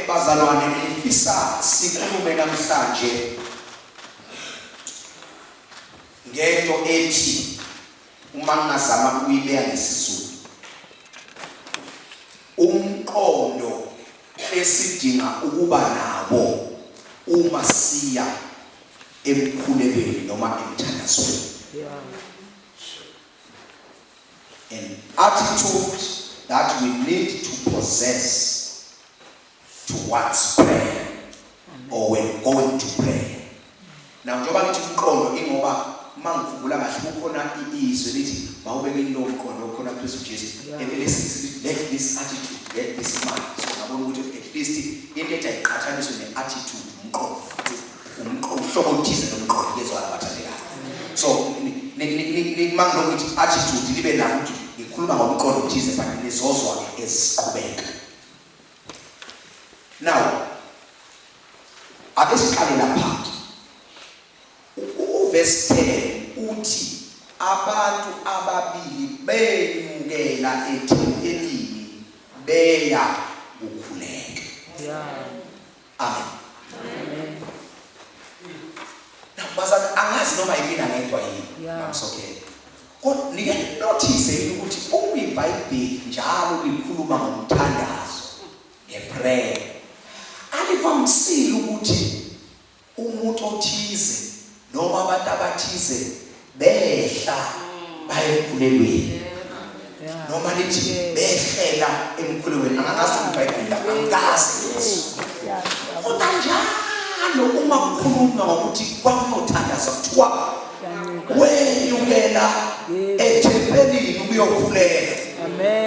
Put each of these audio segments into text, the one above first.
Bazalwane ngifisa sikhulume namhlanje ngento ethi uma ngazama ukuyibeka ngesizulu umqondo esidinga ukuba nabo uma siya emkhulekweni noma emthandazweni. An attitude that we need to possess towards prayer or when going to pray. Now njengoba ngithi umqondo ingoba mangivula kahle kukhona izwi lithi mawubeke inomqondo khona Kristu Jesu. And let this attitude, let this mind. So ngabona ukuthi at least into ethi ayiqhathaniswe ne-attitude umqondo. Umqondo hlobo uthize nomqondo yezwa abathandekayo. So mangiloko ukuthi attitude libe la ukuthi ngikhuluma ngomqondo uthize but lezozwa eziqhubeka. Now, ake siqale lapha. Verse 10 uthi abantu ababili benyukela ethempelini beya ukukhuleka. Amen. Now, bazalwane angazi noma yini ngedwa yini. Namsokhe. Kodwa nike notice ukuthi uma iBhayibheli njalo likhuluma ngomthandazo, ngeprayer. Alivamisile ukuthi umuntu othize noma abantu abathize behla bayekhulelweni noma lithi behlela emkhulekweni angazi iBhayibheli angazi kodwa njalo uma kukhulunywa ngokuthi kwakuthandaza kuthiwa wenyukela ethempelini uyokhuleka.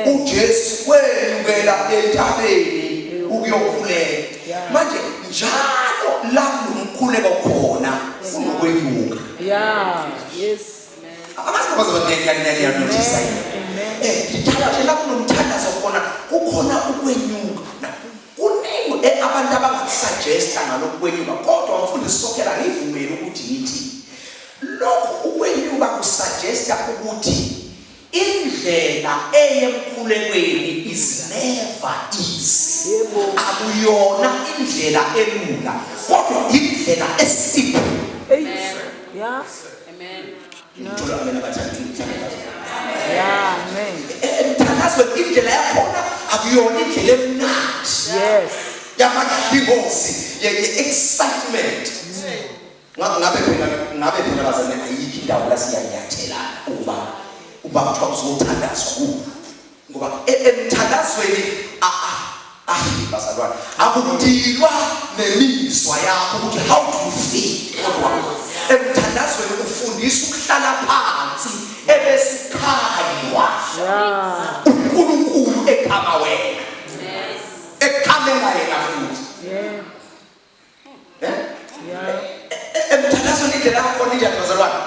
uJesu wenyukela entabeni uyokhuleka. Manje njalo la umkhuleko khona unokwenyuka. Yes. Amazwi notice njalo la kunomthandazo khona kukhona ukwenyuka. Kuningi abantu abangakusuggesta ngalokwenyuka kodwa umfundi sokela ngivumela ukuthi ngithi lokho ukwenyuka kusuggesta ukuthi indlela eyemkhulekweni is never easy. Akuyona indlela elula kodwa indlela esipho. Yeah. Amen. Amen. Emthandazo indlela yakhona akuyona indlela emnandi. Yes. Yamakhibosi ye-excitement. Ngabe phela bazalwane ayikho indawo la siyanyathelana uba kuthiwa uzothandazwa ngoba emthandazweni bazalwane akudilwa nemizwa yakho ukuthi how do you feel. Emthandazweni ufundisa ukuhlala phansi ebesikhanywa uNkulunkulu ekhama wena ekhamela yena futhi. Emthandazweni indlela yakho ninjani bazalwane?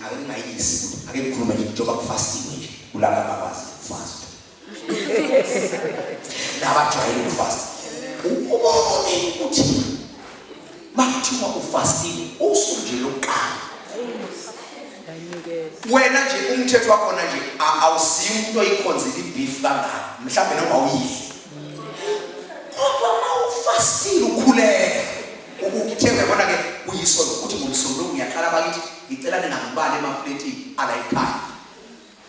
Akungayisi ake ngikhuluma njengoba kufasting nje kulaba abakwazi ukufasta nabajwayele ukufasta ubone ukuthi makuthiwa ufasting usunje lokuqala wena nje umthetho wakho nje awusiyi umuntu oyikhonzela ibeef kangaka mhlawumbe noma awuyidli kodwa mawufastile ukhuleka ukuthenga yabona ke uyisolo ukuthi ngomsolo ngiyaqala bakithi ngicela ningangibali emafletini ala ekhaya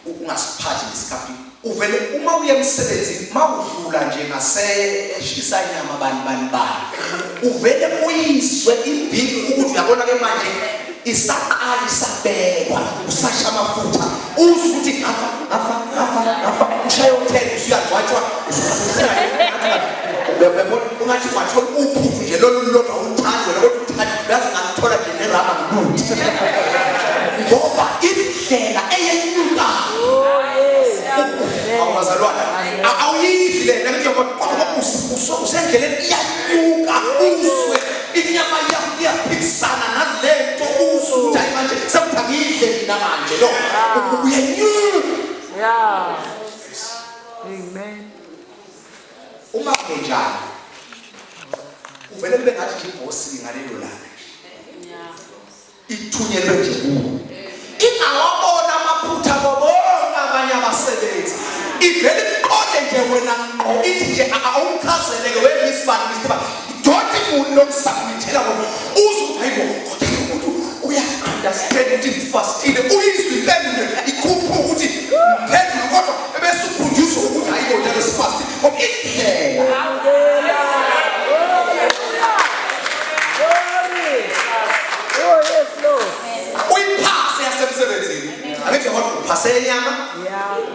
ungasiphathi ngesikhathi uvele uma uye emsebenzini mawudlula nje ngase nyama bani uvele uyizwe imbibi ukuthi uyabona ke manje isaqala isabekwa usasha amafutha uzwe ukuthi afa ushayo hotel usuyagcwatshwa bebona ungathi wathola uphuphu nje lolu lodwa uthandwe lokho uthanda yazi ngakuthola nje nerama ngumuntu ngoba indlela eyenyuka awazalwana awuyidli lena kodwa usendleleni iyanyuka uzwe inyama iyaphikisana nalento uzwe manje sekuthabile mina manje lo uyanyuka. Amen. Uma kunjani uvele kube ngathi ibhosi ngalelo langa ithunyelwe nje ingawabona amaphutha bobona abanye abasebenzi ivele konke nje wena ithi nje awumchazeleke wemisibani misiba don't unomsubmithela ngoba uzothi hayibo kodwa umuntu uya-understand ukuthi ngifastile uyizwi impendulo ikhupha ukuthi mpendulo kodwa ebese uphunduzwa ukuthi hayibo njalo sifastile ngoba iphela uyiphase yasemsebenzini angithi yabona uphase enyama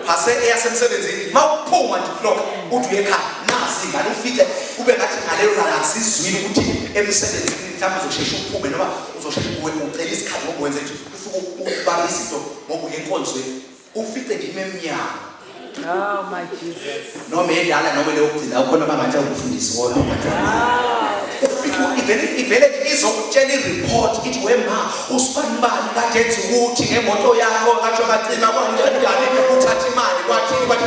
phase eyasemsebenzini mawuphuma nje clock uthi uyekhaya nasi ingane ufike ube ngathi ngaleyo langa sizwile ukuthi emsebenzini mhlawumbe uzoshesha uphume noma uzoshesha ucela isikhathi ngoba wenze nje ufike ubamba izinto ngoba uye enkonzweni ufike nje imemnyama. Oh my Jesus. Noma endala noma leyokugcina ukhona abangathi ukufundisa wona ivele izokutshela ireport ithi wema usibanibani kade enza ukuthi ngemoto yakho kathi wacima kwanjani uthatha imali kwathini kwathi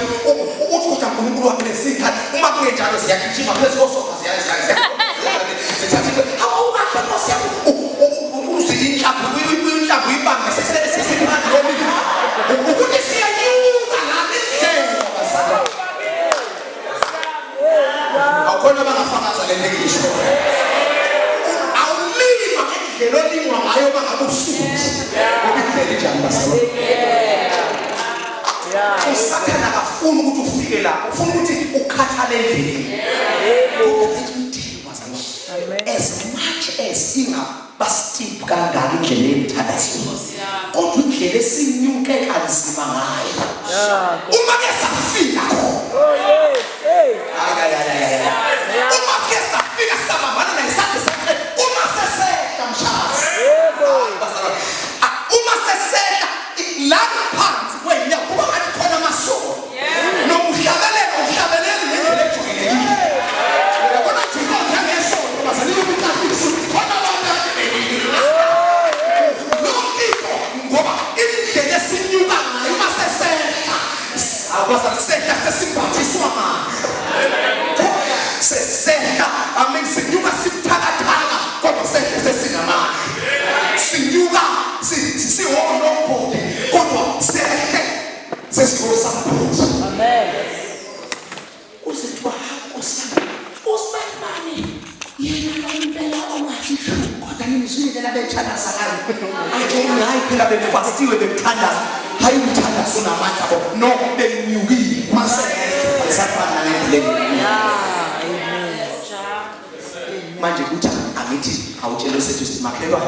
uthi uNkulunkulu wakhe lesikhathi uma kungenjalo siyagijima phezulu kosofa siyazithatha awukakho siyabo uzinhlamba uyinhlamba uyibanga sesiphanda lomuntu ukuthi siyanyuka lapha endlela awukhona bangafakaza le ngisho awulima ngendlela olingwa ngayo bangabusuku ngoba indlela enjani basaba usathana akafuni ukuthi ufike lapho ufuna ukuthi ukhathale endleleni as much as ingabastip kangaka indlela emthandazo kodwa indlela esinyuke kanzima ngayo uma ke safika uma ke safika sabambana nesakhe sakhe uma seseka mshazi uma seseka la phansi kwenya kuba ngathi khona amasoko nokuhlabelela uhlabeleli ngendlela ejulile yabona thina njengesonto bazalile ukuthi khona abantu ngoba indlela esinyuka ngayo uma seseka akwasaseka sesibhathiswa seseka amen sinyuka sithakathaka kodwa sesingamandla sinyuka siwonombode kodwa sesiwosambuza Amen. uzithiwa usibani yena impela omathi kodwa nimzwile la bethandaza ngayo hayi phela befastiwe bethandaza hayi umthandazo unamandla no benyukile mase safana nendlela manje kuthi angithi awutshela sethu sithi makhelwa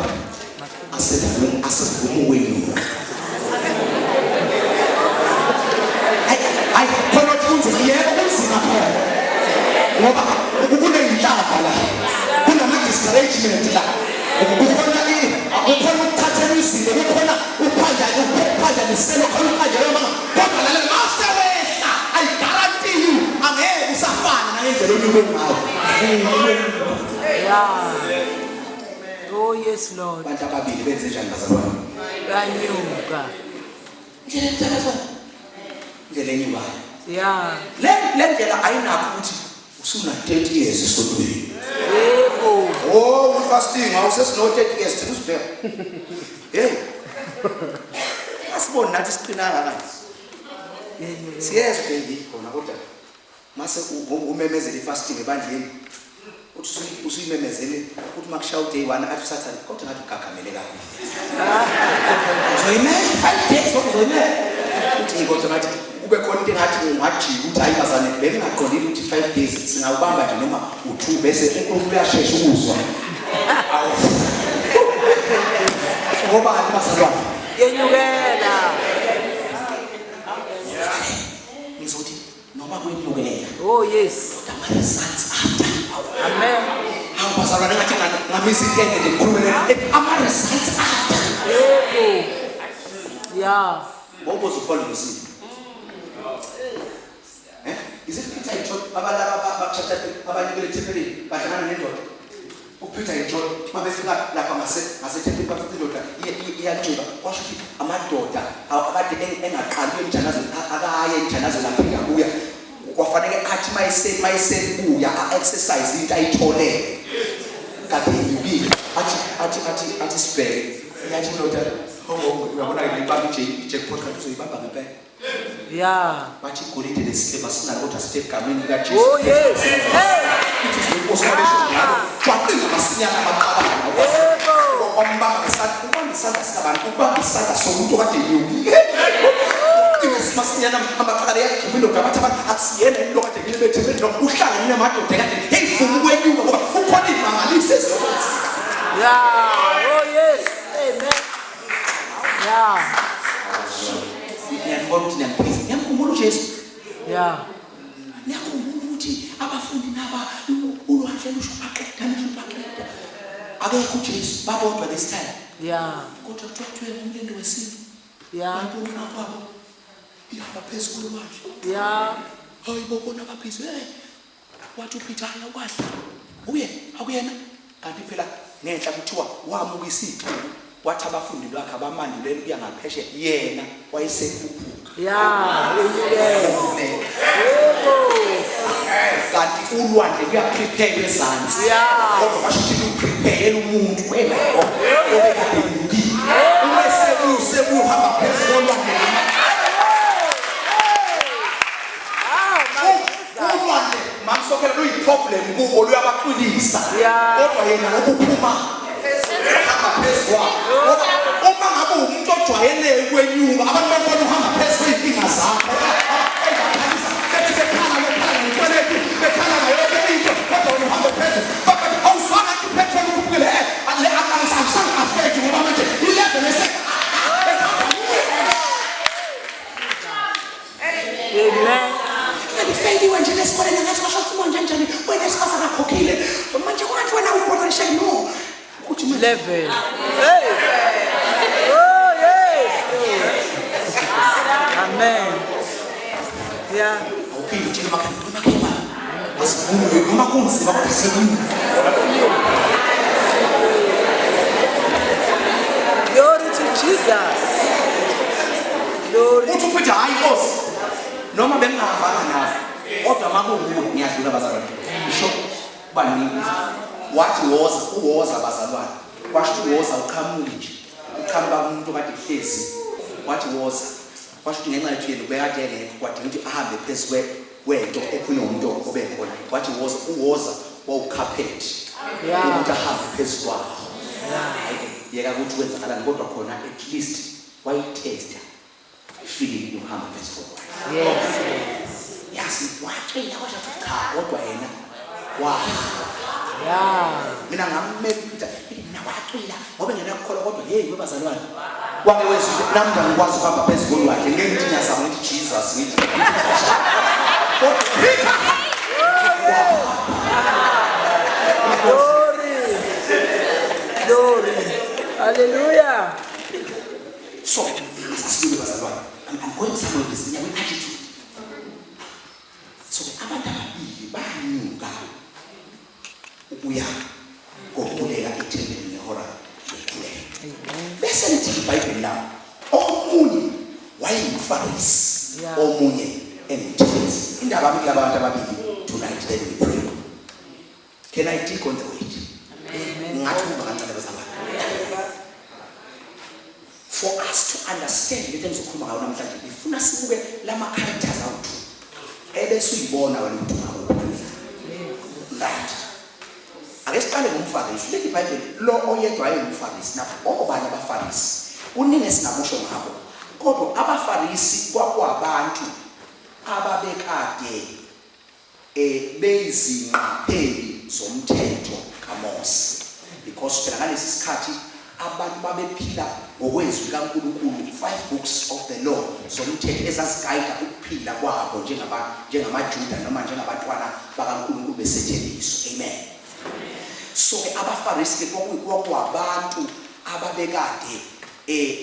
asivume wenyuka hayi khona kunzima yebo kunzima phela ngoba kunenhlaka la kunama-discouragement la kukhona ukuthathela izinto kukhona uphanja neselo khona uphanja yoma kodwa lalela masewehla I guarantee you angeke usafana nangendlela onyuke ngayo. Oh yes Lord. Bantu ababili benze njani bazalwane? Banyuka. Indlela ethandaza indlela enyukayo. Le ndlela ayinakho ukuthi usuna 30 years esontweni. Yebo. Oh fasting awusesino 30 years usibheka. Hey. Asibona nathi siqina kangakanani. Siyeza baby khona kodwa mase umemezela ifasting ebandleni uthi usuyimemezele ukuthi makushaya day 1 athi sathana kodwa ngathi ugagamele kabi. Uzoyimela 5 days uzoyimela. Uthi kodwa ngathi ube khona into ngathi ungajika ukuthi hayi bazane bengaqondile ukuthi 5 days singawubamba nje noma u2 bese uNkulunkulu uyashesha ukuzwa. Awu. Ngoba athi bazalwane yenyukela. Ngizothi noma kwenyukela. Oh yes. Ama results after. Amen. Awubazalwane ngathi ngamisa inkenge nje ngikhulumela ama results after. Yebo. Yeah. Bonke uzophola ngisi. Is it Peter and John abalaba chapter abanye kule temple bahlangana nendoda. uPeter and John mabefika lapha ngase temple indoda iyajuba kwasho ukuthi amadoda akade engaqali emjanazweni akaye emjanazweni lapha ngabuya kwafanele athi mayisebuya exercise into ayithole kade yibili athi sibheke yathi indoda uyabona le baba jackpot kanti uzoyibamba ngempela Yeah. bathi igolide lesiliva sinalo kodwa sithe egameni likaJesu. Oh yes. It is the consolation ngalo. Kwaqina masinyana amaqabana. Yebo. Ombamba isandla sikabantu, ubamba isandla somuntu kade yewile. Masinyana amaqabana yagcimile ngabathi abantu akusiyena into kade ngilibethe bethu uhlangane namadoda kade hey fumu kwenyuka ngoba ukhona imangaliso ezokwenza. Yeah. Oh yes. Amen. Yeah. Ngiyabona ukuthi ngiyamkhumbula uJesu. Yeah. Ngiyakhumbula ukuthi abafundi naba ulwandle lusho baqeda baqeda. Akekho uJesu babodwa lesithathu. Yeah. Kodwa kuthiwa umlindi wesini. Yeah. Babona kwabo. Ihamba phezulu kwakhe. Yeah. Hayi bobona baphizwe. Wathi uPeter ayakwazi. Uye akuyena. Kanti phela ngenhla kuthiwa wamuka isiqu. Wathi abafundi lwakhe abamandulela kuya ngapheshe yena wayesekhuphuka. Yeah. Kanti ulwandle kuyaprepare ezantsi. Yeah. Kodwa basho ukuthi uprepare umuntu wengekho. Obekade yini. Umese uhamba phezulu kolwandle. Ulwandle makusokela luyiproblem kubo luyabaxwilisa. Kodwa yena ngokuphuma hamba phezulu. Uma ngabe umuntu ojwayele ukwenyuka abantu babona uhamba phezulu kwinkinga zakho. Level. Hey. Oh yes. Amen. Yeah. Glory to Jesus. Glory. Uthi futhi hayi Nkosi noma bengahambanga nazo kodwa makunguwe ngiyadlula bazalwane ngisho bani wathi uwoza bazalwane washo uwoza uqhamuke nje uqhamuka umuntu kade ehlezi wathi woza washo ukuthi ngenxa yethu yena ubekade engekho kwadinga ukuthi ahambe phezulu kwento ekhona umuntu obekhona wathi uwoza wawucarpet ukuthi ahambe phezulu kwawo yeka ukuthi wenzakalani kodwa khona at least wayitesta feeling uhamba phezulu kwawo. Yes. Yasi waqina kwasho ukuthi cha kodwa yena wa Yeah. mina ngamepita mina waqila ngoba ngena ukukholwa kodwa hey webazalwane wake wezinto namda ngikwazi ukuhamba phezulu kwakhe ngeke ngithi ngiyazama ukuthi Jesus ngithi Glory. Hallelujah. so asisibe bazalwane I'm going somewhere with this attitude so abantu ababili banyuka ukuya kokulela ethembeni nehora lokulela bese lithi iBhayibheli la omunye wayengumfarisi omunye engumthenisi indaba yami labantu ababili tonight let me pray. Can I dig on the weight? Ngathi kuba kancane bazalwane for us to understand le nto engizokhuluma ngayo namhlanje ngifuna sibuke lama characters awethu ebese uyibona wena umuntu ngawo right. Ake siqale ngomfarisi le iBhayibheli lo oyedwa ayengumfarisi napho obani abafarisi uningi esingamusho ngabo kodwa abafarisi kwakuwabantu ababekade beyizinqapheli zomthetho kaMose because phela ngalesi sikhathi abantu babephila ngokwezwi kaNkulunkulu 5 books of the law zomthetho ezazigayida ukuphila kwabo njengamaJuda noma njengabantwana bakaNkulunkulu besethembiso. Amen. So abafarisi kwakuwabantu ababekade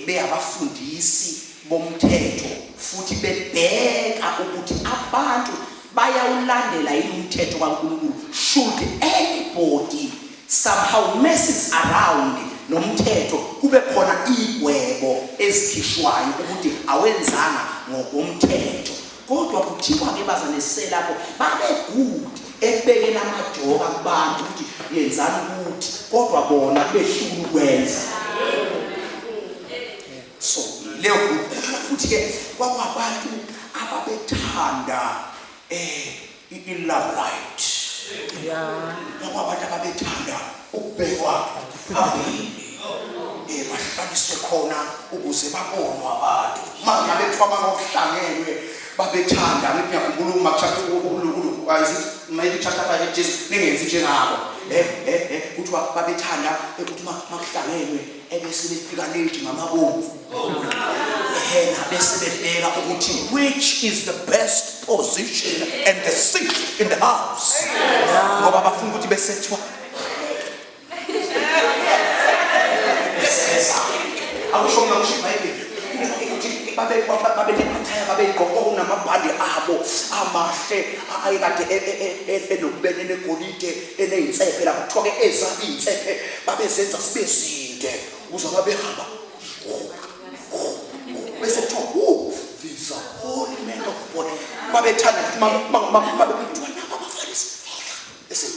beyabafundisi bomthetho futhi bebheka ukuthi abantu bayawulandela yini umthetho kaNkulunkulu. Should anybody somehow messes around nomthetho kube khona igwebo ezikhishwayo ukuthi awenzanga ngokomthetho. Kodwa kuthiwa ke bazanesela lapho babegood ekubekeni amajoka kubantu ukuthi yenzani ukuthi kodwa bona behlula ukwenza. So leyo futhi ke kwabantu ababethanda i-love light. Yeah. Kwabantu ababethanda ukubekwa phambili. Bahlaliswe khona ukuze babonwe abantu. Manje bethu abangokuhlangenwe babethanda ngiyakhumbula chapter maybe chapter 5 Jesus ningenzi njengabo. Kuthiwa babethanda ukuthi makuhlangenwe ebese befika late ngamabomvu. Bese bebheka ukuthi which is the best position and the seat in the house. Ngoba bafuna ukuthi besethwa awusho ngisho babe babegqoka namabhandi abo amahle ayikade enokubene negolide eneyintsephe la kuthiwa ke ezabi insephe babezenza sibe sinde uzaba behamba bese kuthiwa these are holy men of God babethanda ukuthi abafarisi listen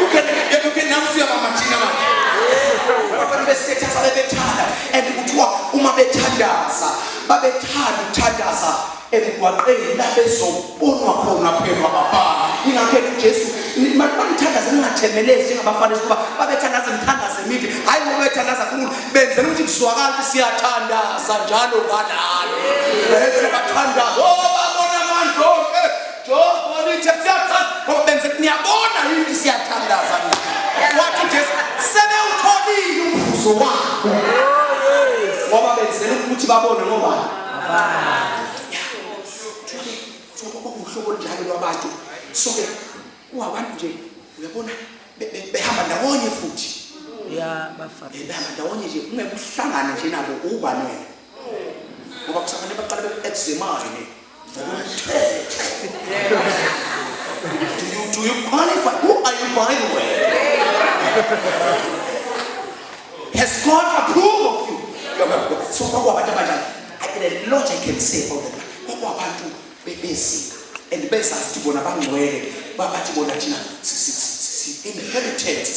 you can now see about Martina and kuthiwa uma bethandaza babethanda ukuthandaza emgwaqeni la bezobonwa khona phela ababa ingakho uJesu mabamthandaza ningathemelezi njengabafanele kuba babethandaza imthandazo emide hayi ngoba bethandaza kuNkulunkulu benzela ukuthi kuzwakala ukuthi siyathandaza njalo kanalo bese bathandaza babona amandla onke jobona ithesiyathandaza ngoba benzela niyabona yini siyathandaza wathi Jesu sebewutholile umvuzo wakho ngoba benzela ukuthi babone ngoba uhlobo njalo lwabantu so ke uhabantu nje uyabona behamba ndawonye futhi bafana behamba ndawonye nje ungekuhlangana nje nabo ubanwe ngoba kusafanele baqale be-examine do you qualify? Who are you by the way? Has God approved of you? So a lot I can say about that. Basic and best as to bona bangcwele babathi bona thina inheritance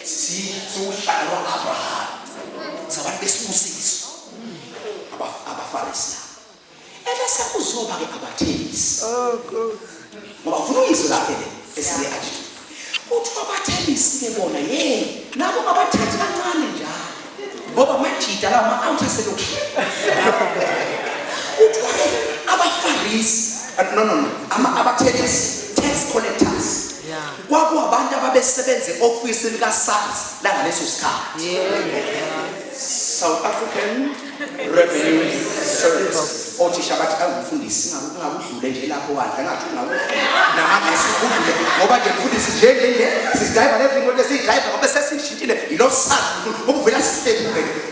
siuhlala Abraham sabantu besibusiso pharisee ebese kuzoba ke abathelisi ngoba ufuna uyizwe lapha esiye attitude uthi abathelisi ke bona nabo abathathi kancane njalo ngoba majida la ma-out aselokhu pharisee no abathelisi tax collectors kwakuwabantu ababesebenze office lika SARS la ngaleso sikhathi South African Revenue Service othisha bathi angifundisi ngakudlule nje lapho kanje ngathi namanje sikudlule ngoba nje mfundisi nje sizidayiva lezinto esiyidayiva ngoba sesishintile ilo SARS ubuvela sifeke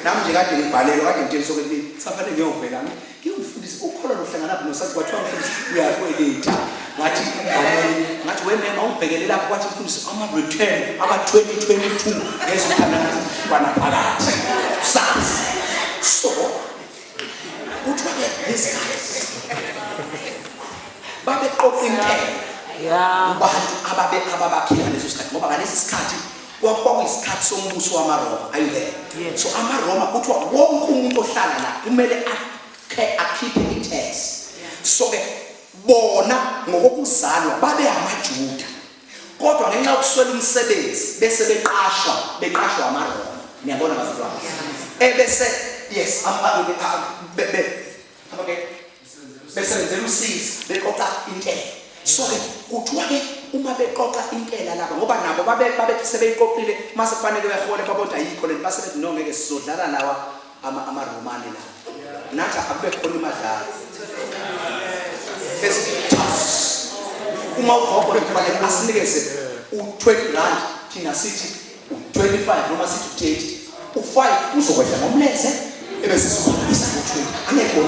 nami nje kade ngibhalelwa kade ngitshela sokuthi safanele ngiyovela ngiyumfundisi ukholo lohlangana lapho nosazi kwathiwa mfundisi uyakweleta ngathi wena awubhekele lapho kwathi mfundisi ama return aba 2022 ngezikhanda bana phakathi SARS so kuthiwa ke lezi guys babeqoqa intela abantu ababakhipha leso sikhathi ngoba ngalesi sikhathi kwakuyisikhathi sombuso wamaRoma are you there so amaRoma kuthiwa wonke umuntu ohlala la kumele akhiphe i-tax so ke bona ngokokuzalwa babe amaJuda kodwa ngenxa yokuswela umsebenzi bese beqashwa amaRoma niyabona bazalwane ebese yes besebenzela usizi beqoqa intela so ke kuthiwa ke uma beqoqa intela laba ngoba nabo babe sebeyiqoqile mase kufanele behole babona ayikho lento basebethi no ngeke sizodlala lawa amaRomani la nathi akube khona imadlala uma ugogo kufanele asinikeze u20 rand thina sithi u25 noma sithi u30 u5 uzokwehla ngomlenze ebese sizohambisa u20 angekho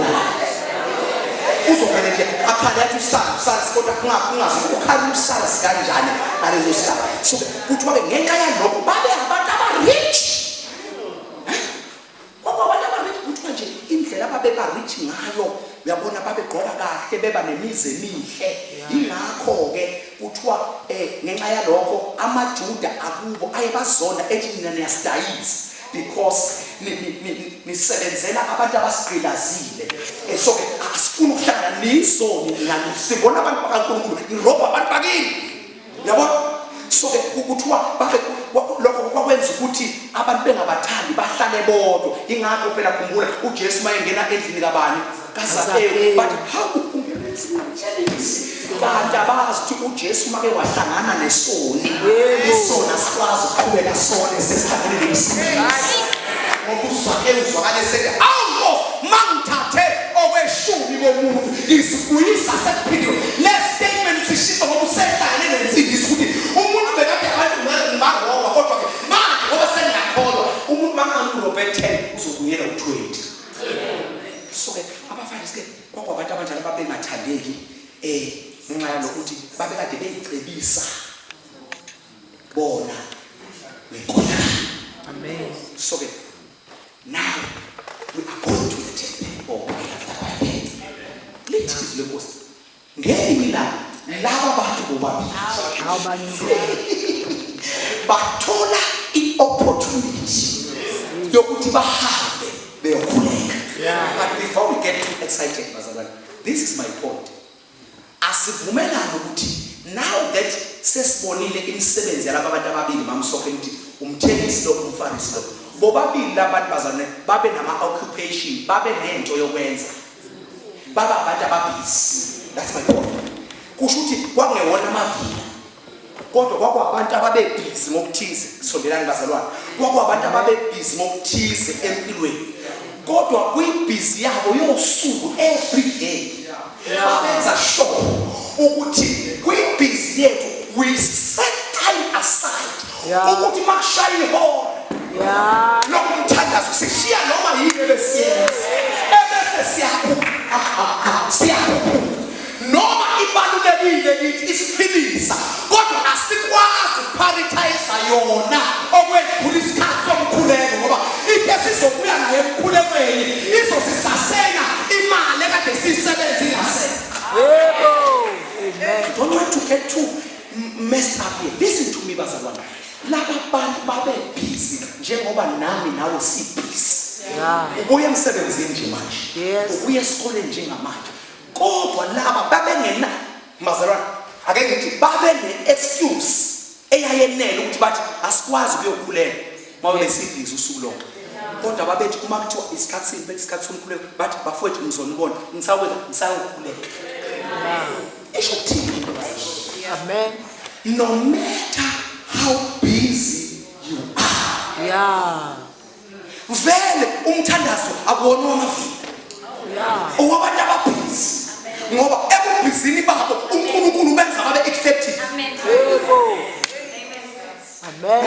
uzovele nje akhanda yathi usala kodwa kungazi ukhala usala sikanjani ngalezo sikhathi so kuthiwa ke ngenxa yalokho babe abantu abarich ngoba abantu abarich kuthiwa nje indlela ababe barich ngayo uyabona babegqoka kahle beba nemizi emihle ingakho ke kuthiwa ngenxa yalokho amaJuda akubo ayebazona ethi mina niyasidayisa because nisebenzela abantu abasigqilazile. So ke asifuna ukuhlangana nisoni nani sibona abantu bakaNkulunkulu irobha abantu bakini. Yabo so ke kuthiwa lokho kwakwenza ukuthi abantu bengabathandi bahlale bodwa. Ingakho phela khumbula uJesu mayengena endlini kabani kaZakewu but how kanti abazi ukuthi uJesu make wahlangana nesoni. Isona sikwazi ukuqhubeka sona sesihlangene nemsizi. NgokuZakewu uzwakale sethi awu mangithathe okweshumi komuntu isibuyisa sekuphiwe. Let's statement sishisa ngoba usehlangene nemsizi ukuthi umuntu bekade abantu bangoba kodwa ke manje ngoba seniyakholwa umuntu mangaNgilobhe 10 uzobuyela u20. So ke abafana ke kwabantu abanjalo babengathandeki ngenxa yalokuthi babekade beyicebisa bona ngenkolo. Amen. So ke now we are going to the temple. Let's look at ngelinye laba bantu bobabili bathola i-opportunity yokuthi bahambe beyokhuleka. But before we get too excited, this is my point. Asivumelana ukuthi now that sesibonile imisebenzi yalabo abantu ababili mamsokhe ukuthi umthengisi lo umfarisi lo bobabili labantu bazane babe nama occupation babe nento yokwenza baba abantu ababhizi. That's my point. Kusho ukuthi kwakungewona amavila kodwa kwakwabantu ababebhizi ngokuthize. Sondelani bazalwane, kwakwabantu ababebhizi ngokuthize empilweni kodwa kuyibhizi yabo yosuku every day. Babenza sure ukuthi kuyibhizi yethu we set time aside ukuthi makushaya ihora nokumthandazo sishiya noma yini ebesiyenza ebese siyaphuma noma ibalulekile kithi isiphilisa kodwa asikwazi ukuprioritize yona okwedlula isikhathi somkhuleko ngoba ithe sizobuya naye emkhulekweni izosisasena imali ekade siyisebenzile ngase. I don't want to get too messed up here. Listen to me bazalwane. Laba bantu babe busy njengoba nami nawe sibusy. Ubuye emsebenzini nje manje. Ubuye esikoleni njengamanje. Kodwa laba babengena mazalwane ake ngithi babe ne-excuse eyayenele ukuthi bathi asikwazi ukuyokhuleka mawe besibhizi usuku lonke. Kodwa babethi uma kuthiwa isikhathi simbe isikhathi somkhuleko bathi bafowethu ngizonibona ngisayokhuleka. Isho ukuthini? Amen. No matter how busy you are. Vele umthandazo akuwona wamavila. Owabantu ababhizi. Ngoba ebubhizini babo uNkulunkulu benza babe effective. Amen. Amen.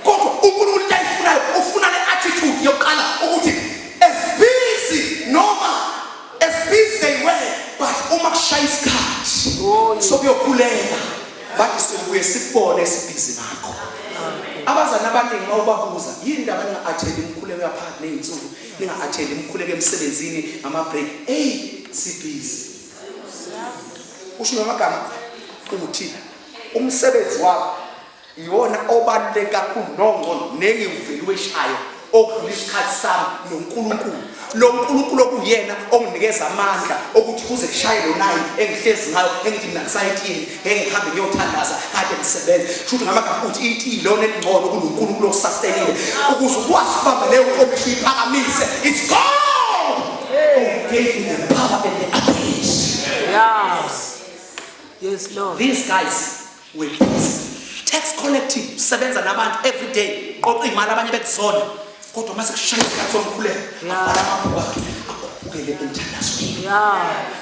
Kodwa uNkulunkulu uyayifunayo ufuna le attitude yokuqala ukuthi as busy noma as busy they were but uma kushaya isikhathi so kuyokhuleka bathi sibuye sibone sibhizi ngakho. Abazana abaningi mawubabuza yini indaba ninga-attend imkhuleko yaphakathi ney'nsuku ninga-attend imkhuleko emsebenzini ngama-break sibhizi. Usho ngamagama ukuthi umsebenzi wakho iwona obaluleke kakhulu nongcono nengiveli weshayo okudlula isikhathi sami noNkulunkulu. Lo Nkulunkulu okuyena onginikeza amandla ukuthi kuze kushaye lo nayi engihlezi ngayo engithi mina ngisayithini engihambe ngiyothandaza kade ngisebenze. Futhi ngamagama ukuthi ithi ilona elingcono kuNkulunkulu osustainile ukuze ukwazi ukubamba leyo nkomishi iphakamise. It's God who gave you the power and the ability. Yes, Lord. These guys were busy. Tax collecting sebenza nabantu every day qoqa imali abanye bekuzona kodwa mase kushaya isikhathi somkhuleko abalamakhuba akukele emthandazweni.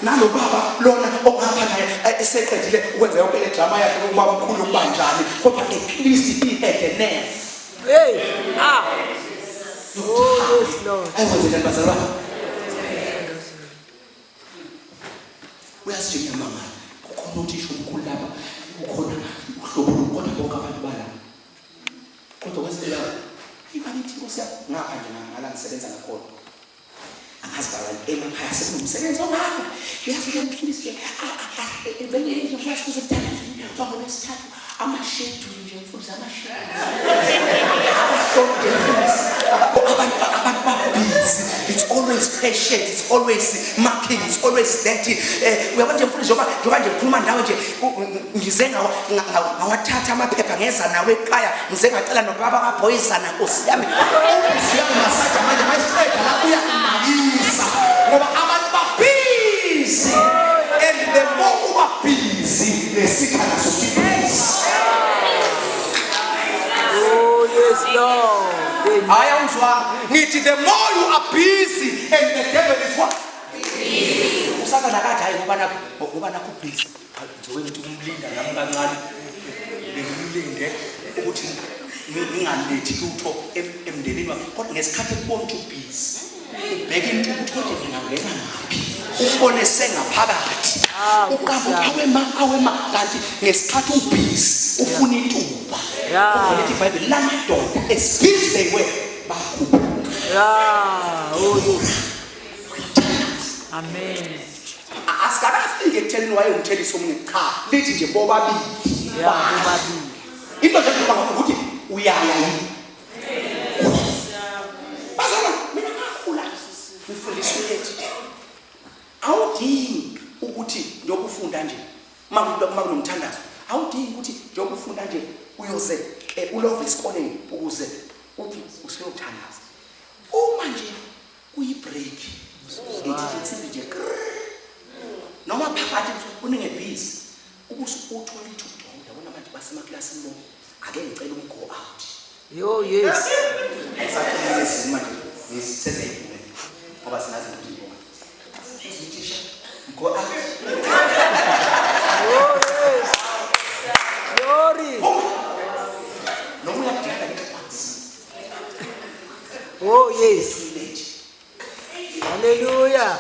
Nalo baba lona ongapha naye eseqedile ukwenza yonke le drama yakhe ukuba umkhulu kubanjani kodwa at least he had a nerve. Oh yes, Lord. Ayikwenze bazalwane. Uyasijika mama kukhona uthisha omkhulu lapha ukhona uhlobo kodwa bonke abantu bala kodwa kwesela ibakithi Nkosi ngapha nje ngala ngisebenza ngakhona angazi bala emakhaya sesinomsebenzi ongapha uyafika emphilisi ebele nje mfasha kuzodala ngibona lesithathu amashedule nje mfundisa amashedule abasonto busy, it's always patient, it's always marking, it's always that. Uyabona nje mfundisi njengoba nje ngikhuluma nawe nje ngize ngawathatha amaphepha ngeza nawe ekhaya ngize ngacela nobaba kaBoyizana Nkosi yami masaja manje mayiqeda la uyakumalisa ngoba abantu babhizi and the more uba busy lesikhala sokubhizi. Oh, yes, Lord. The more you are busy and the devil is what? Usaka nakathi hayi ngoba nakho busy. Njengoba umlinda nami kancane bengilinde ukuthi ngingalethi lutho emndenini wami kodwa ngesikhathi bonke busy. Ubheka into ukuthi ngingangena ngaphi. Ubone sengaphakathi. Awema kanti ngesikhathi ubusy ufuna intuba. Ukuthi iBhayibheli lamadoda esibhizi they were bakhuphuka. Oh yes. Amen. Asikafike ekutheni waye umthelisa omunye cha lithi nje bobabili. Bobabili. Into nje ukuthi uyaya yini. Bazana mina ngakhula ngifundiswe ethi awudingi ukuthi ngiyokufunda nje makunomthandazo awudingi ukuthi ngiyokufunda nje uyoze ulove esikoleni ukuze uthi usiyothandaza uma nje uyibreak ithi nje noma phakathi uninge busy ukuthola ithuba yabona abantu basemaklasini bonke ake ngicela go out. Yo yes. Ayisaqinile manje ngisizeyiphume ngoba sinazi ukuthi go out. Oh yes. Glory. No more like oh yes. Hallelujah.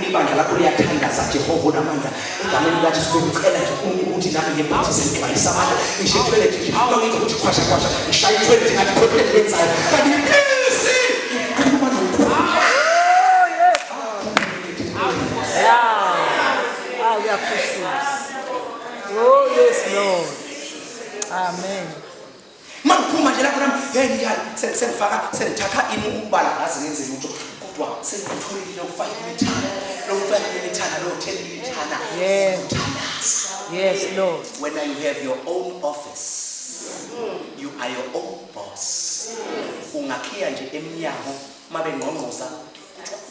Ibandla lakho liyathandaza Jehova namandla egameni lathi sikucela nje ukuthi nami ngemphathi sengixwayisa abantu ngishethele nje awuyithi ukuthi kwasha ngishaya ithwele ngathi khona lenzayo kanti ngisi we are Christians. Oh yes Lord. Amen. Mangiphuma nje lapho nami njalo sengifaka sengithatha ukubala ngaze ngenze lutho kodwa sengitholile u5 mithana lo 5 mithana lo 10 mithana. Yes Lord. When you have your own office you are your own boss. Ungakhiya nje emnyango mabe ngqongqoza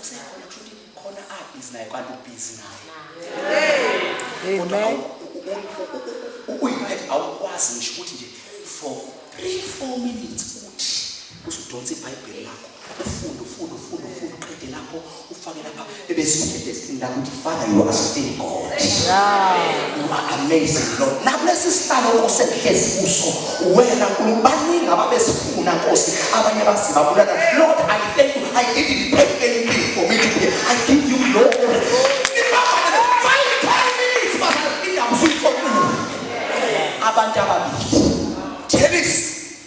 usekhona ukuthi khona abhizi naye kanti ubhizi naye. Amen. Uyiphethe awukwazi ngisho ukuthi nje for 3-4 minutes uthi usudonsa iBhayibheli lakho ufunde uqede lapho ufake lapha ebese uthethesina ukuthi Father you are still God. You are amazing Lord. Nakulesi sihlalo osehlezi kuso wena ubaningi ababesifuna Nkosi abanye basibabulala Lord I thank you I didn't pay anything for me to be I give you glory. Abantu ababili Terris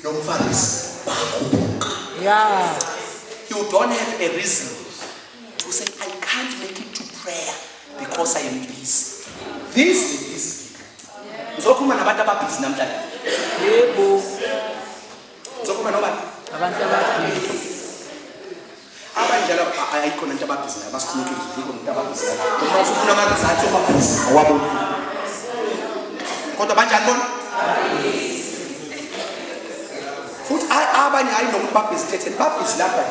nomfundisi bakhuphuka. You don't have a reason to say I can't make it to prayer because I am busy. This is ngizokhuluma nabantu ababhizi namhlanje. Yebo. Ngizokhuluma nobani? Abantu ababhizi. Abanjalo ayikhona into ababhizi abasikhuluma ngikho into ababhizi. Uma ufuna amazathu ababhizi awabo. Kodwa banjani bona? Futhi abanye hayi nokuthi babhizi thetheni babhizi lapha.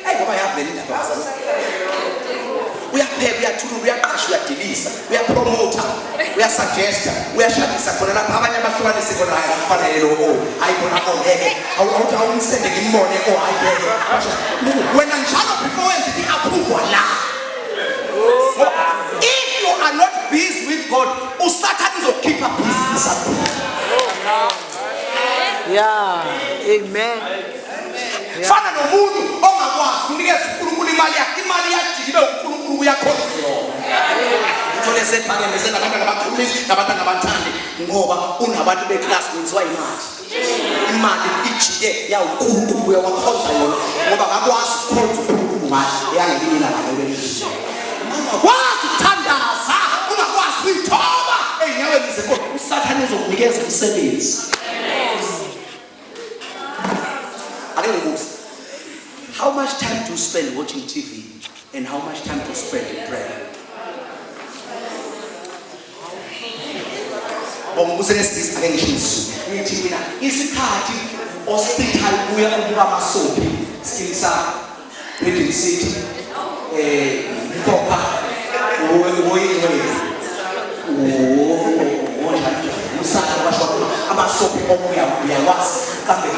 Hey ngoba yavela indaba yakho. Uyapheka uyathulula uyaqasha uyadilisa uyapromoter uyasuggesta uyashadisa khona lapha abanye abahlukanise khona hayi akufanele lo hayi bona ngeke awumsende ngimbone hayi ngeke wena njalo before wenze i-approval la. If you are not busy with God usathana uzokhipha business yakho. Amen. Fana nomuntu ongakwazi unikeza uNkulunkulu imali yakhe yajikibe uNkulunkulu uyakhona yona. ngiyazole sephakeme senabantu abakhulisi nabantu abathandi ngoba unabantu beclass kwenziwa imali ijike yawunkulunkulu uyawakhonza yona ngoba akakwazi ukukhonza unkulunkulu ngayo yangelinye ilanga lelizwe ungakwazi ukuthandaza ungakwazi ukuyithoba ey'nyaweni zenkosi usathane uzokunikeza umsebenzi. Ake ngibuze, how much time do you spend watching TV and how much time do you spend in prayer? Bongibuze lesidisi ake ngisho isizulu ngithi mina isikhathi hospital kuya ukuba amasopi sikilisa Reading City Mkopa usaka basho amasopi omuyawazi kambe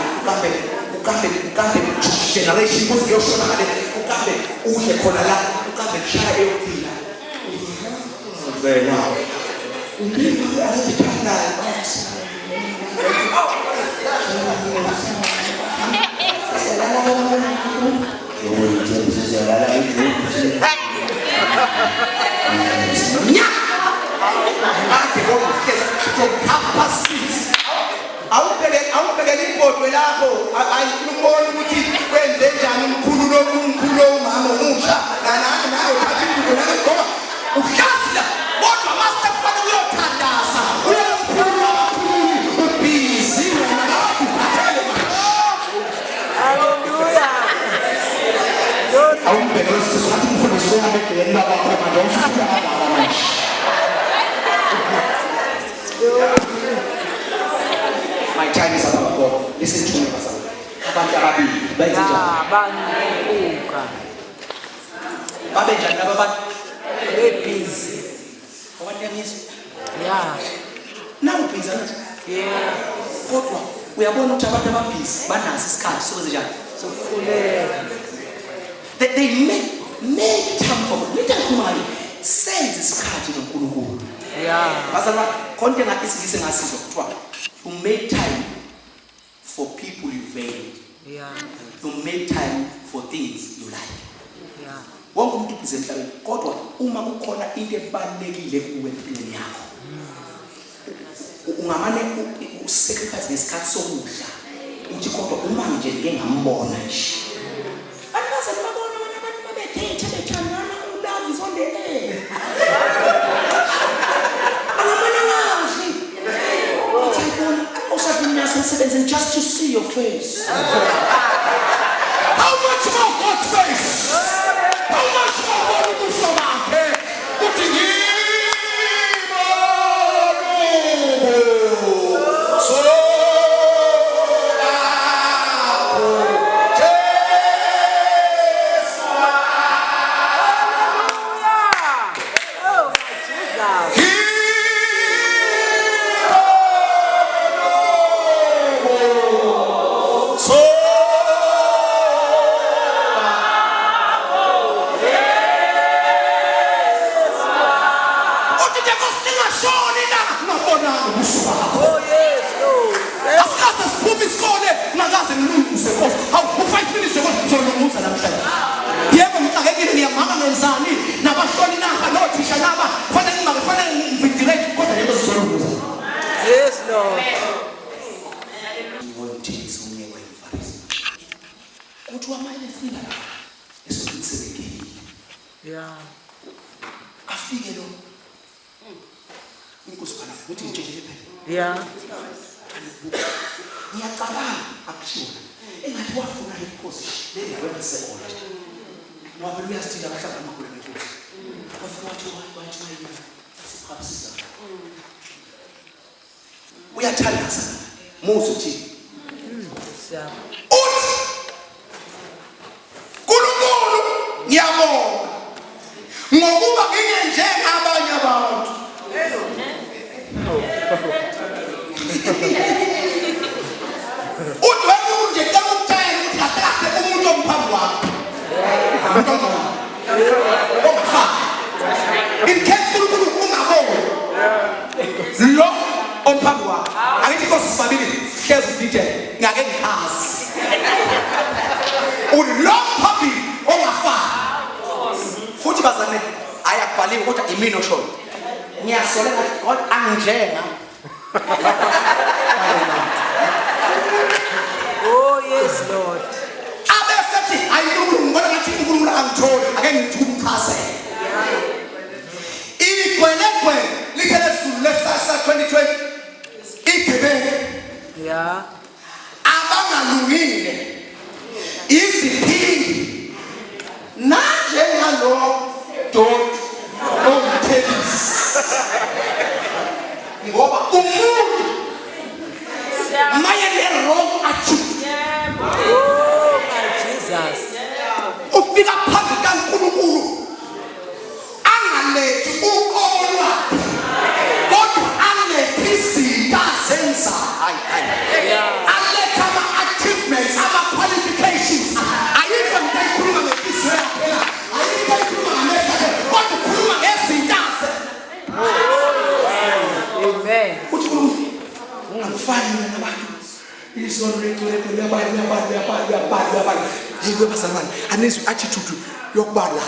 generation kuze kuyoshona ngale ukambe uhle khona la ukambe kushaya eyophila vela umbili alithanda awubhekele impotwe lapho ayifuna ukuthi kwenze njani umkhulu umama omusha nanani nayo thatha impilo nake ngoba uhlazila kodwa master kufanele uyothandaza uyomkhulu wabakhulu ubhizi wena lapho uphathele manje. Hallelujah. Awubhekele sisithi umfundisi wami ebhekene labakho manje awusufika ngala manje. My time is about God. Listen to me, Pastor. Abantu ababili benze njani? Banguka. Babe njani laba bantu? Busy. Awatengisa. Yeah. Nawu busy nathi. Yeah. Kodwa uyabona ukuthi abantu ababhizi banazo isikhathi sokuze njani? Sokukhuleka. They make time for God. Little kumali senze isikhathi noNkulunkulu. Yeah. Bazalwa konke ngathi ngasizwa kuthiwa to make time for people you value. Yeah. To make time for things you like. Yeah. Wonke umuntu ubhizi emhlabeni kodwa uma kukhona into ebalekile kuwe empilweni yakho ungamane usacrifice ngesikhathi sokudla uthi kodwa uma nje ngeke ngambona nje banaze babona abantu babethethe bethandana ulove is on the air and just to see your face. How much more God's face? How much more God will do so much? What do you Yes, Lord. Yeah. Yeah. Uyathandaza muzo uthi Yeah. uthi uNkulunkulu ngiyabonga ngokuba ngingenjengabanye abantu. Uthi wena nje kakutshela ukuthi kahle umuntu omphambi wakho in case uNkulunkulu ungabonga lo omphambi wakho akithi Nkosi sibabili hlezi udidele ngake ngikhazi ulophambi ongafani futhi bazane ayakubhaliwe kodwa imini oshoyo ngiyasolela God angijenga. Oh yes Lord. Abesethi ayinkulunkulu ngibona ngathi uNkulunkulu angitholi ake ngithumchazele. Igwele lithe lesizulu lesasa 2020 igebe. Yeah. Abangalungile iziphingi nanje ngalo dot omthelisi ngoba umuntu maye le wrong attitude Oh my Jesus. ufika phambi kaNkulunkulu angalethi ukolwa kodwa angalethi izinto azenza hayi aletha ama-achievements ama-qualifications ayikho nto ayikhuluma ngefiso yaphela ayikho ayikhuluma ngamehla kodwa ukhuluma ngezinto aze. Amen. uthi ungangifani nabantu izono lethu yabantu yikho bazalwane anizwe attitude yokubala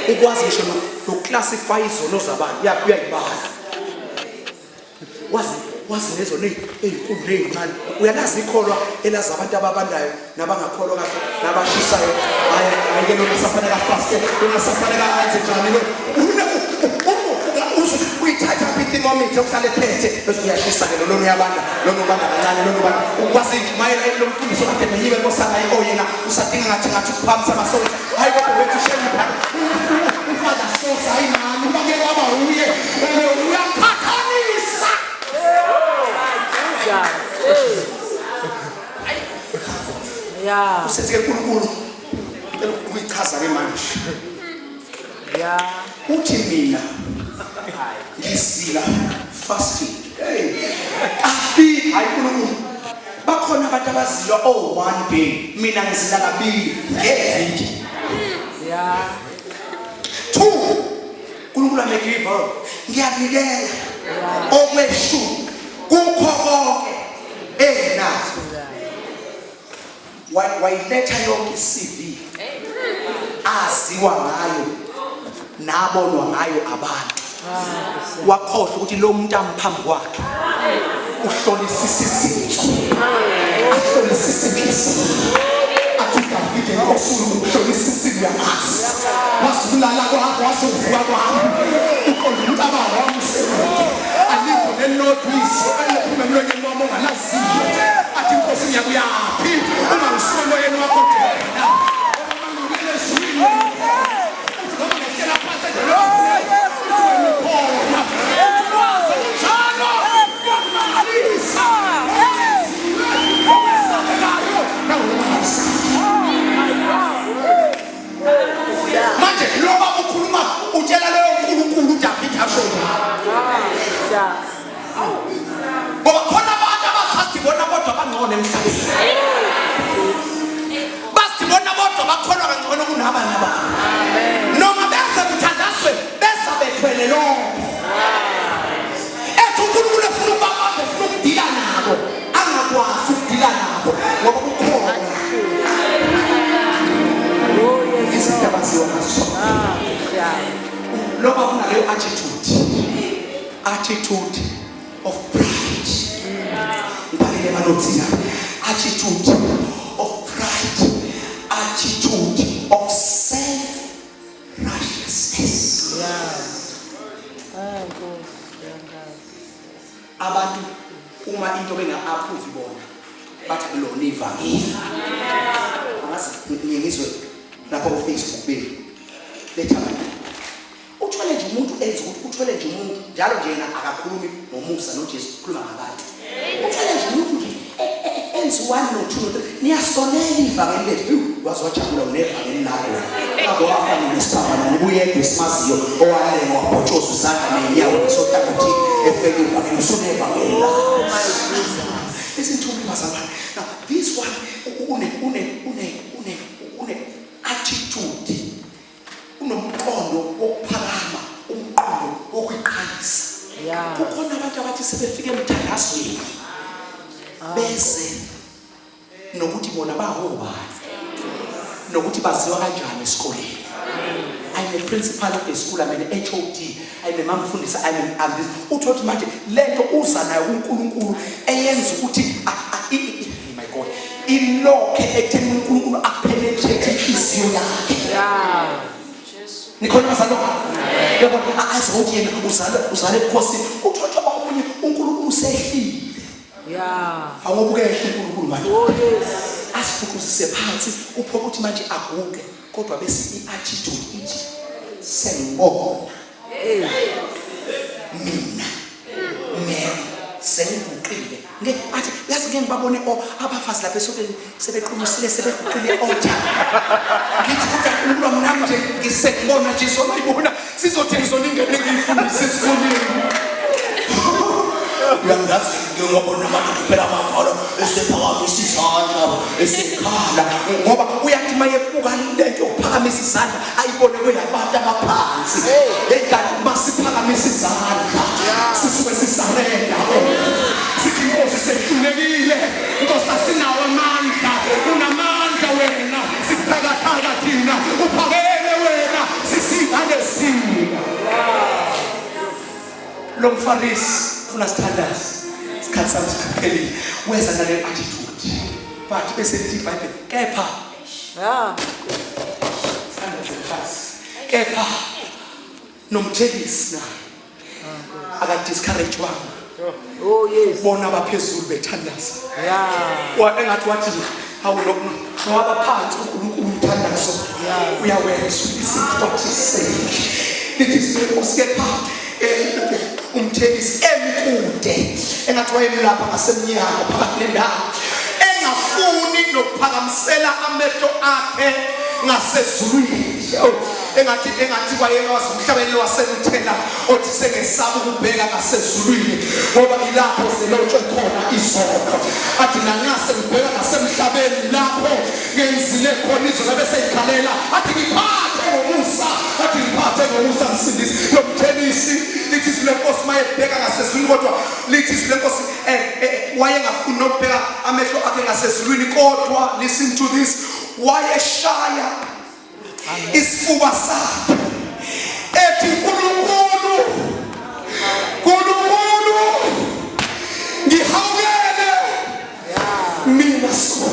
ukwazi ngisho nokuclassify izono zabantu uyayibala wazi lezo ezinkulu nezincane uyalazi ikholwa elazi abantu ababandayo nabangakholwa kahle nabashisayo ayike lo safanele kafaste lo safanele kaanze njani lo uyithatha ithimometer okusale phethe bese uyashisa ke lo uyabanda lo ubanda kancane lo ubanda ukwazi mayela lo mfundiso kade neyibe nkosana yena usadinga ngathi ukuphamisa amasoka hayi kodwa wethu shemi phana ufada sosa ayimani ubake kwaba uye uyakhathalisa. Yeah. Usethi uNkulunkulu ukuyichaza ke manje. Yeah. Uthi mina ngisila fasting. Hayi uNkulunkulu. Bakhona abantu abazilwa one day mina ngisila kabili ngeviki. Yeah. 2 uNkulunkulu amegive ngiyanikela okweshumi kukho konke nazo wayiletha yonke iCV aziwa ngayo nabonwa ngayo abantu wakhohlwa ukuthi lo muntu amphambi kwakhe uhlolisisa izinto ahlolisisa inhliziyo athi David enkosi uhlolisisa izinto wasibulala kwakho wasuvuka kwakho uqonda umuntu abawamsebenzi alikho nenotwisi aliphume emlonyeni wami ongalaziyo athi inkosi ngiyakuyaphi uma ngisulo yena wakho thina ubalulekile eswini noma ngehlela phansi njalo manje loba ukhuluma utshela leyo uNkulunkulu David ashona ngoba khona abantu abasazibona kodwa bangcono emhlabeni basibona kodwa bakholwa kangcono kunabanye abantu noma bese kuthandazwe bese bethwele lonke ethi uNkulunkulu efuna ubakade ufuna ukudila nabo angakwazi ukudila nabo ngoba kukhona izinto abaziwa ngazo loba kunaleyo attitude of pride ngibhalile emanothini attitude of pride attitude of self-righteousness. Abantu uma into benga-approve bona bathi lona ivangeli angazi ngiyengizwe lapho ku-Facebook letha abantu uthole nje umuntu enza ukuthi uthole nje umuntu njalo nje yena akakhulumi nomusa noJesu ukhuluma ngabantu uthole nje umuntu nje enza 1 no 2 niyasolela ivangeli lethu wazojabula unevangeli lakho ngabo afana nesiphamana nibuyedwa esimaziyo owalengwa wabhotshoza uzandla nenyawo nesotaka uthi efeke ivangeli usonevangeli lakho isinthumbi bazalwane. Now this one une attitude unomqondo wokuphakama umqondo wokuyiqhalisa kukhona abantu abathi sebefike emthandazweni bese nokuthi bona bahobani nokuthi baziwa kanjani esikoleni I'm a principal of a school, I'm an HOD, I'm a mamfundisa, I'm this. Uthothe manje lento uza nayo uNkulunkulu eyenza ukuthi my God ilokhe ekutheni uNkulunkulu apenetrate inhliziyo yakhe. Yeah. Nikhona bazalo? Yebo azothi yena uzale ebukhosini uthothe omunye uNkulunkulu usehlile. Yeah. Awubukele uNkulunkulu manje. Oh yes. Asifukusise phansi uphoqa ukuthi manje aguke kodwa bese iattitude ithi sengibona mina sengiguqile athi yazi ke ngibabone abafazi lapha esokeni sebequmisile sebeguqile altar ngithi kodwa uNkulunkulu nami nje ngisebona nje somayibona sizothi ngizolingene ngiyifundise esikoleni. Uyangazi ngiyobona abantu kuphela amavalo esephakamisa izandla esekhala ngoba uyathi mayebuka lento yokuphakamisa izandla ayibone kulabantu abaphansi kanti masiphakamisa izandla sisuke sisarenda sithi inkosi sehlulekile inkosi asinawo amandla unamandla wena siphakathaka thina uphakeme wena sisingane sina lo mfarisi ufuna sithandaze sikhathi sami sikuphelile weza nale attitude but bese lithi iBhayibheli kepha kepha nomthelisi na akadiscourage wami. Oh yes. Bona abaphezulu bethandaza. Yeah. Engathi wathi hawu noba phansi uNkulunkulu umthandazo uyawenza isinto seseke lithi sikepha umthelisi emkude engathi wayemlapha ngasemnyango phakathi nendawo engafuni nokuphakamisela amehlo akhe ngasezulwini engathi kwayengawazi umhlabeni waseluthela othi sengesaba ukubheka ngasezulwini ngoba ilapho selotshwe khona izono athi nanxa ngibheka ngasemhlabeni lapho ngenzile khona izono bese ikhalela athi ngiphathe ngomusa athi ngiphathe ngomusa msindisi nomthelisi lithi silenkosi mayebheka ngasezulwini kodwa lithi silenkosi wayengafuni nokubheka amehlo akhe ngasezulwini kodwa listen to this wayeshaya isifuba sakhe ethi uNkulunkulu ngihawukele mina so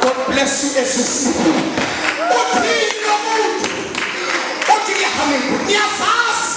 God bless you esisifu uthina umuntu uthi ngiyahamela ngiyasazi